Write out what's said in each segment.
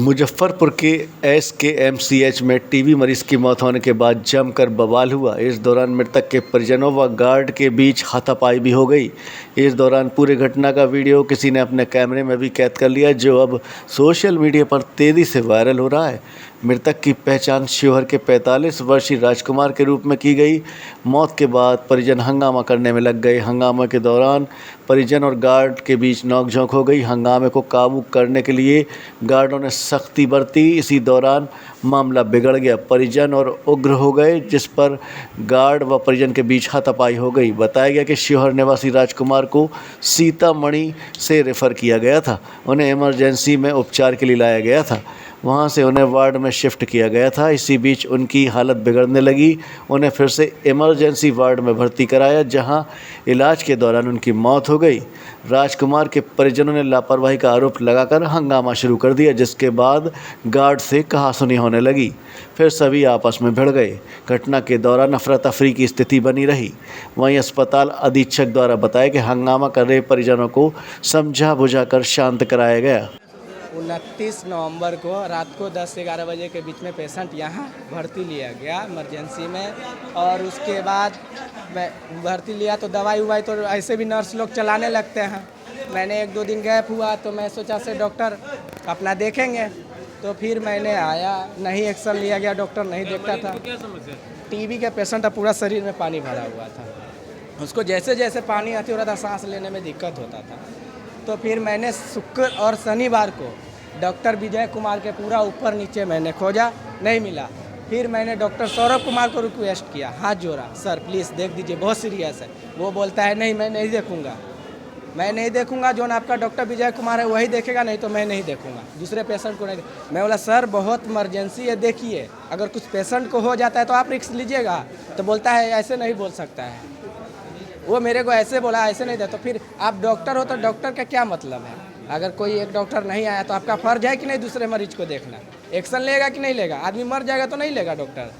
मुजफ्फरपुर के एसकेएमसीएच में टीबी मरीज की मौत होने के बाद जमकर बवाल हुआ। इस दौरान मृतक के परिजनों व गार्ड के बीच हाथापाई भी हो गई। इस दौरान पूरी घटना का वीडियो किसी ने अपने कैमरे में भी कैद कर लिया, जो अब सोशल मीडिया पर तेजी से वायरल हो रहा है। मृतक की पहचान शिवहर के 45 वर्षीय राजकुमार के रूप में की गई। मौत के बाद परिजन हंगामा करने में लग गए। हंगामे के दौरान परिजन और गार्ड के बीच नोकझोंक हो गई। हंगामे को काबू करने के लिए गार्डों ने सख्ती बरती। इसी दौरान मामला बिगड़ गया, परिजन और उग्र हो गए, जिस पर गार्ड व परिजन के बीच हाथापाई हो गई। बताया गया कि शिवहर निवासी राजकुमार को सीतामढ़ी से रेफर किया गया था। उन्हें इमरजेंसी में उपचार के लिए लाया गया था। वहां से उन्हें वार्ड में शिफ्ट किया गया था। इसी बीच उनकी हालत बिगड़ने लगी। उन्हें फिर से इमरजेंसी वार्ड में भर्ती कराया, जहां इलाज के दौरान उनकी मौत हो गई। राजकुमार के परिजनों ने लापरवाही का आरोप लगाकर हंगामा शुरू कर दिया, जिसके बाद गार्ड से कहासुनी होने लगी। फिर सभी आपस में भिड़ गए। घटना के दौरान अफरा तफरी की स्थिति बनी रही। वहीं अस्पताल अधीक्षक द्वारा बताया कि हंगामा कर रहे परिजनों को समझा बुझाकर शांत कराया गया। 29 नवंबर को रात को 10 से 11 बजे के बीच में पेशेंट यहाँ भर्ती लिया गया इमरजेंसी में। और उसके बाद मैं भर्ती लिया तो दवाई उवाई तो ऐसे भी नर्स लोग चलाने लगते हैं। मैंने 1-2 दिन गैप हुआ तो मैं सोचा से डॉक्टर अपना देखेंगे, तो फिर मैंने आया, नहीं एक्शन लिया गया, डॉक्टर नहीं देखता था। टीबी के पेशेंट का पूरा शरीर में पानी भरा हुआ था। उसको जैसे जैसे पानी आती हो रहा था, सांस लेने में दिक्कत होता था। तो फिर मैंने शुक्र और शनिवार को डॉक्टर विजय कुमार के पूरा ऊपर नीचे मैंने खोजा, नहीं मिला। फिर मैंने डॉक्टर सौरभ कुमार को रिक्वेस्ट किया, हाथ जोड़ा, सर प्लीज़ देख दीजिए, बहुत सीरियस है। वो बोलता है नहीं, मैं नहीं देखूंगा, मैं नहीं देखूंगा, जो आपका डॉक्टर विजय कुमार है वही देखेगा, नहीं तो मैं नहीं देखूंगा, दूसरे पेशेंट को नहीं। मैं बोला सर बहुत इमरजेंसी है, देखिए अगर कुछ पेशेंट को हो जाता है तो आप रिस्क लीजिएगा। तो बोलता है ऐसे नहीं बोल सकता है। वो मेरे को ऐसे बोला, ऐसे नहीं दे। तो फिर आप डॉक्टर हो तो डॉक्टर का क्या मतलब है? अगर कोई एक डॉक्टर नहीं आया तो आपका फर्ज है कि नहीं दूसरे मरीज को देखना? एक्शन लेगा कि नहीं लेगा? आदमी मर जाएगा तो नहीं लेगा डॉक्टर।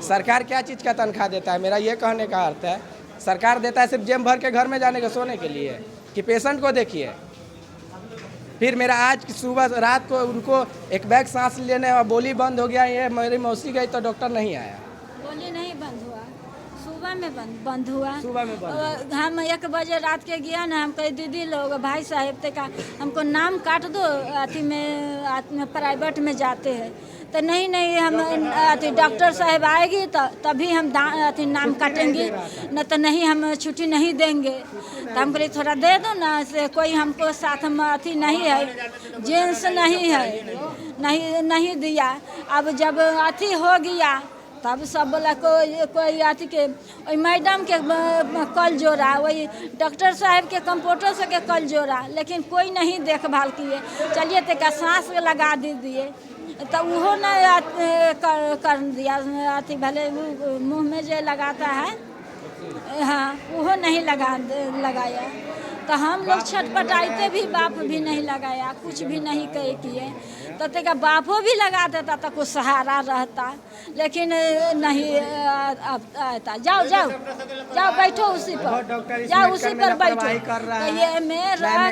सरकार क्या चीज़ का तनख्वाह देता है? मेरा ये कहने का अर्थ है, सरकार देता है सिर्फ जेब भर के घर में जाने के सोने के लिए, कि पेशेंट को देखिए। फिर मेरा आज सुबह रात को उनको एक बैग सांस लेने और बोली बंद हो गया। ये मेरी मौसी गई तो डॉक्टर नहीं आया। बोली नहीं बंद हुआ, सुबह में बंद हुआ। सुबह में बंद। हम 1 बजे रात के गया ना, हम कही दीदी लोग भाई साहब ते का हमको नाम काट दो, अथी में प्राइवेट में जाते हैं। तो नहीं हम अथी डॉक्टर साहब आएगी तो तभी हम अथी नाम काटेंगे, न तो नहीं हम छुट्टी नहीं देंगे। तो हम बोले थोड़ा दे दो ना, से कोई हमको साथ में अथी नहीं है, जेंट्स नहीं है, नहीं दिया। अब जब अथी हो गया तब सब बोला कोई अथी के मैडम के कल जोड़ा, वही डॉक्टर साहब के कंप्यूटर से के कल जोड़ा, लेकिन कोई नहीं देखभाल किए। चलिए तो का सांस लगा दीजिए, तो वो नहीं कर दिया। अथी भले मुंह में जो लगाता है, हाँ वो नहीं लगाया। तो हम लोग छटपटाते भी, बाप भी नहीं लगाया, कुछ भी नहीं किए। तो तेरा बापो भी लगा देता तो कुछ सहारा रहता, लेकिन नहीं आता। जाओ बैठो उसी पर, जाओ उसी पर बैठो। तो ये मेरा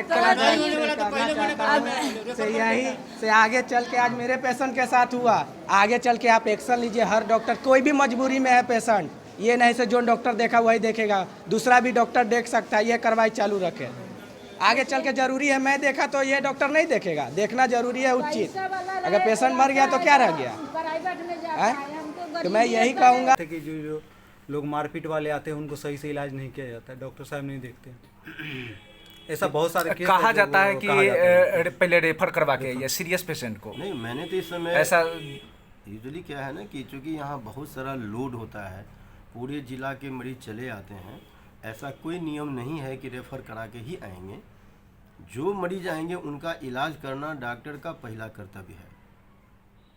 यही से आगे चल के आज मेरे पेशेंट के साथ हुआ। आगे चल के आप एक्शन लीजिए। हर डॉक्टर, कोई भी मजबूरी में है पेशेंट, ये नहीं से जो डॉक्टर देखा वही देखेगा, दूसरा भी डॉक्टर देख सकता है। ये कार्रवाई चालू रखे। आगे चल के जरूरी है, मैं देखा तो ये डॉक्टर नहीं देखेगा, देखना जरूरी है उचित। अगर पेशेंट मर गया तो क्या रह गया? तो मैं यही कहूँगा कि जो लोग मारपीट वाले आते हैं उनको सही से इलाज नहीं किया जाता है, डॉक्टर साहब नहीं देखते। ऐसा बहुत सारे केस कहा जाता है कि पहले रेफर करवा के ये सीरियस पेशेंट को। नहीं, मैंने तो इस समय ऐसा यूजुअली क्या है ना कि चूँकि यहाँ बहुत सारा लोड होता है, पूरे ज़िला के मरीज चले आते हैं, ऐसा कोई नियम नहीं है कि रेफ़र करा के ही आएंगे। जो मरीज आएंगे उनका इलाज करना डॉक्टर का पहला कर्तव्य है।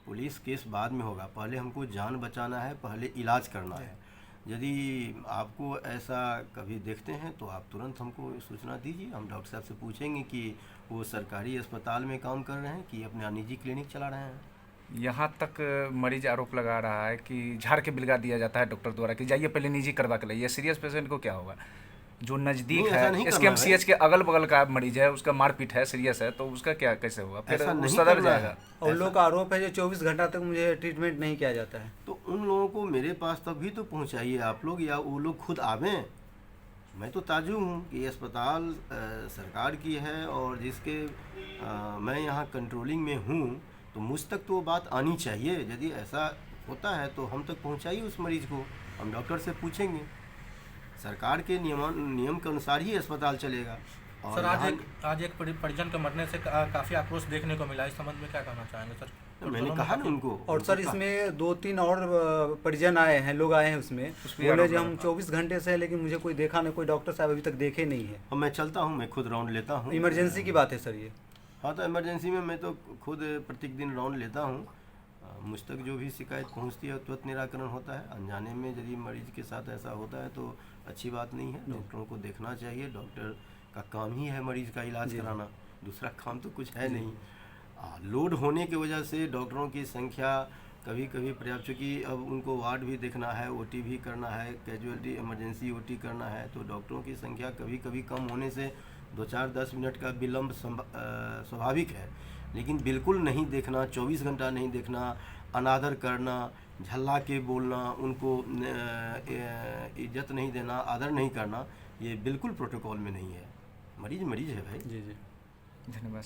पुलिस केस बाद में होगा, पहले हमको जान बचाना है, पहले इलाज करना है। यदि आपको ऐसा कभी देखते हैं तो आप तुरंत हमको सूचना दीजिए, हम डॉक्टर साहब से पूछेंगे कि वो सरकारी अस्पताल में काम कर रहे हैं कि अपना निजी क्लिनिक चला रहे हैं। यहाँ तक मरीज आरोप लगा रहा है कि झाड़ के बिलगा दिया जाता है डॉक्टर द्वारा कि जाइए पहले निजी करवा के लाइए। सीरियस पेशेंट को क्या होगा? जो नज़दीक नहीं, ऐसा है नहीं करना SKMCH है। के अगल बगल का मरीज है, उसका मारपीट है, सीरियस है, तो उसका क्या कैसे होगा? फिर ऐसा वो नहीं सदर करना है। जाएगा। और लोग का आरोप है जो 24 घंटा तक मुझे ट्रीटमेंट नहीं किया जाता है। तो उन लोगों को मेरे पास तभी तो पहुंचाइए आप लोग, या वो लोग खुद आवें। मैं तो ताजू हूँ कि ये अस्पताल सरकार की है और जिसके मैं यहाँ कंट्रोलिंग में हूँ, तो मुझ तक तो वो बात आनी चाहिए। यदि ऐसा होता है तो हम तक पहुँचाइए उस मरीज़ को, हम डॉक्टर से पूछेंगे। सरकार के नियम के अनुसार ही अस्पताल चलेगा। और सर, यहाँ- आज एक परिजन के मरने से काफ़ी आक्रोश देखने को मिला। इस संबंध में क्या कहना चाहेंगे सर? तो मैंने कहा ना उनको। और सर इसमें 2-3 और परिजन आए हैं, लोग आए हैं उसमें, उसमें बोले आरोप जी हम लगा। 24 घंटे से हैं, लेकिन मुझे कोई देखा नहीं, कोई डॉक्टर साहब अभी तक देखे नहीं है। और मैं चलता हूँ, मैं खुद राउंड लेता हूँ। इमरजेंसी की बात है सर ये। हाँ, तो इमरजेंसी में मैं तो खुद प्रत्येक दिन राउंड लेता हूँ। मुझ तक जो भी शिकायत पहुँचती है तुरंत निराकरण होता है। अनजाने में यदि मरीज के साथ ऐसा होता है तो अच्छी बात नहीं है। डॉक्टरों को देखना चाहिए, डॉक्टर का काम ही है मरीज का इलाज कराना, दूसरा काम तो कुछ है नहीं। लोड होने की वजह से डॉक्टरों की संख्या कभी कभी पर्याप्त, चूँकि अब उनको वार्ड भी देखना है, OT भी करना है, कैजुअलिटी इमरजेंसी OT करना है, तो डॉक्टरों की संख्या कभी कभी कम होने से 2-4-10 मिनट का विलम्ब स्वाभाविक है। लेकिन बिल्कुल नहीं देखना, 24 घंटा नहीं देखना, अनादर करना, झल्ला के बोलना, उनको इज्जत नहीं देना, आदर नहीं करना, ये बिल्कुल प्रोटोकॉल में नहीं है। मरीज मरीज है भाई। जी जी। धन्यवाद।